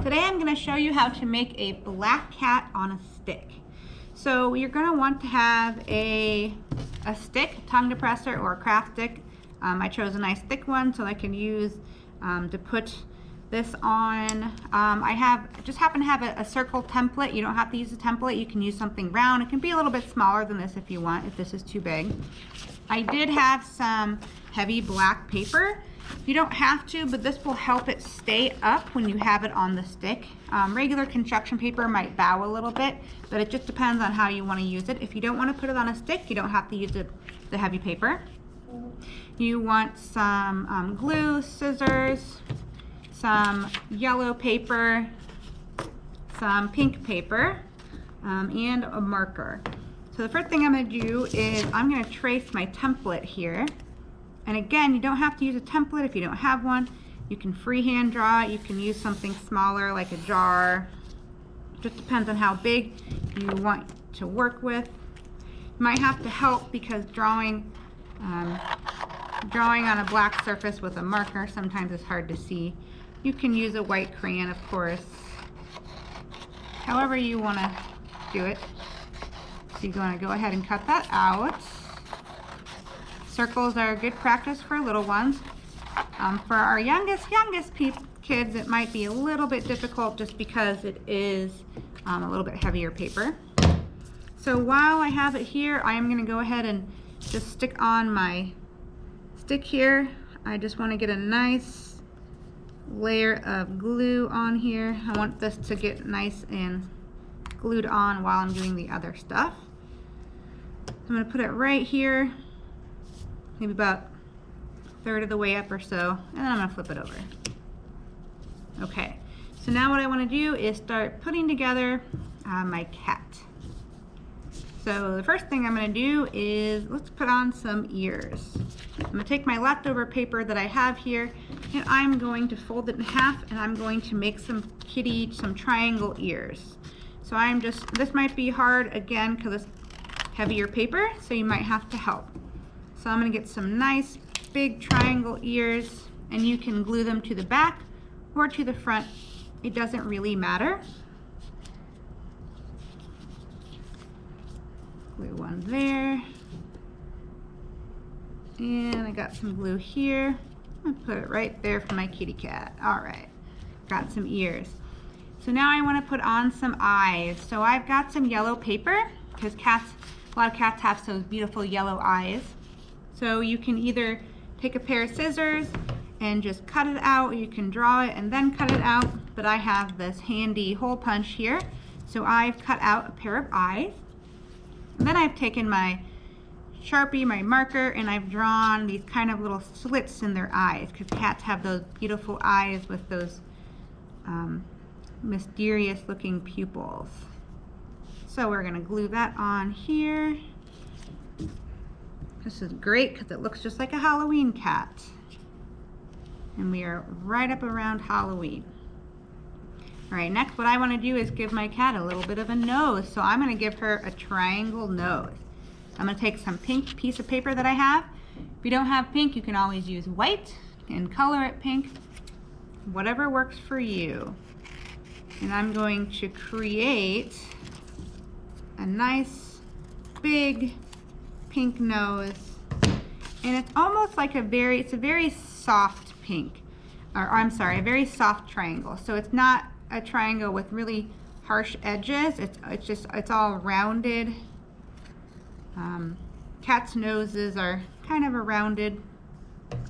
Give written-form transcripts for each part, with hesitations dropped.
Today I'm going to show you how to make a black cat on a stick. So you're going to want to have a stick, tongue depressor, or a craft stick. I chose a nice thick one so I can use to put this on. I just happen to have a circle template. You don't have to use a template. You can use something round. It can be a little bit smaller than this if you want, if this is too big. I did have some heavy black paper. You don't have to, but this will help it stay up when you have it on the stick. Regular construction paper might bow a little bit, but it just depends on how you want to use it. If you don't want to put it on a stick, you don't have to use the heavy paper. You want some glue, scissors, some yellow paper, some pink paper, and a marker. So the first thing I'm going to do is I'm going to trace my template here. And again, you don't have to use a template if you don't have one. You can freehand draw it. You can use something smaller like a jar. It just depends on how big you want to work with. You might have to help because drawing on a black surface with a marker sometimes is hard to see. You can use a white crayon, of course. However you want to do it. So you're going to go ahead and cut that out. Circles are good practice for little ones. For our youngest kids, it might be a little bit difficult just because it is a little bit heavier paper. So while I have it here, I am going to go ahead and just stick on my stick here. I just want to get a nice layer of glue on here. I want this to get nice and glued on while I'm doing the other stuff. I'm going to put it right here, maybe about a third of the way up or so, and then I'm going to flip it over. Okay, so now what I want to do is start putting together my cat. So the first thing I'm going to do is let's put on some ears. I'm going to take my leftover paper that I have here, and I'm going to fold it in half, and I'm going to make some triangle ears. So this might be hard again because it's heavier paper, so you might have to help. So I'm going to get some nice big triangle ears, and you can glue them to the back or to the front. It doesn't really matter. Glue one there. And I got some glue here. I'll put it right there for my kitty cat. All right, got some ears. So now I want to put on some eyes. So I've got some yellow paper because a lot of cats have those beautiful yellow eyes. So you can either take a pair of scissors and just cut it out, or you can draw it and then cut it out, but I have this handy hole punch here. So I've cut out a pair of eyes. And then I've taken my Sharpie, my marker, and I've drawn these kind of little slits in their eyes because cats have those beautiful eyes with those mysterious looking pupils. So we're going to glue that on here. This is great because it looks just like a Halloween cat. And we are right up around Halloween. All right, next what I want to do is give my cat a little bit of a nose. So I'm going to give her a triangle nose. I'm going to take some pink piece of paper that I have. If you don't have pink, you can always use white and color it pink. Whatever works for you. And I'm going to create a nice big pink nose, and it's almost like it's a very soft pink, or I'm sorry, a very soft triangle. So it's not a triangle with really harsh edges. It's all rounded. Cats' noses are kind of a rounded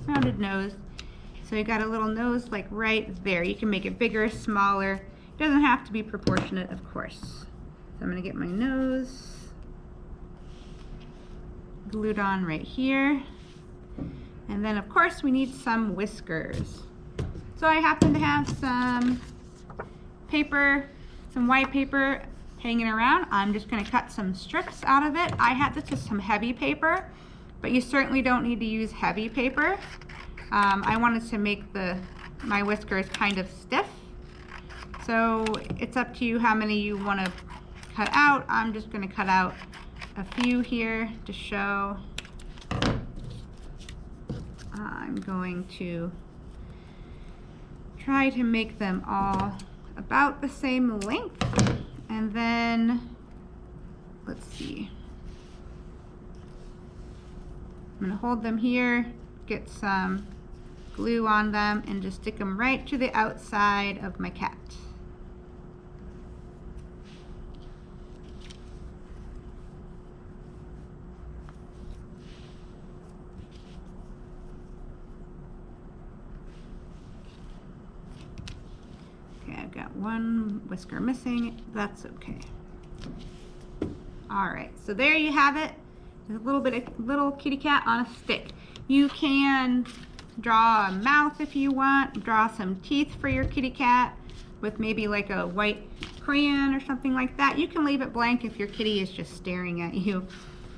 nose. So you got a little nose like right there. You can make it bigger, smaller. It doesn't have to be proportionate, of course. So I'm going to get my nose glued on right here. And then of course we need some whiskers. So I happen to have some paper, some white paper hanging around. I'm just going to cut some strips out of it. This is some heavy paper, but you certainly don't need to use heavy paper. I wanted to make my whiskers kind of stiff. So it's up to you how many you want to cut out. I'm just going to cut out a few here to show. I'm going to try to make them all about the same length. And then, let's see. I'm gonna hold them here, get some glue on them, and just stick them right to the outside of my cat. Okay, I've got one whisker missing. That's okay. All right, so there you have it. There's a little kitty cat on a stick. You can draw a mouth if you want, draw some teeth for your kitty cat with maybe like a white crayon or something like that. You can leave it blank if your kitty is just staring at you.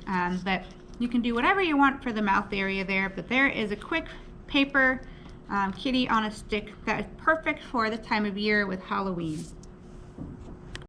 But you can do whatever you want for the mouth area there, but there is a quick paper kitty on a stick that is perfect for the time of year with Halloween.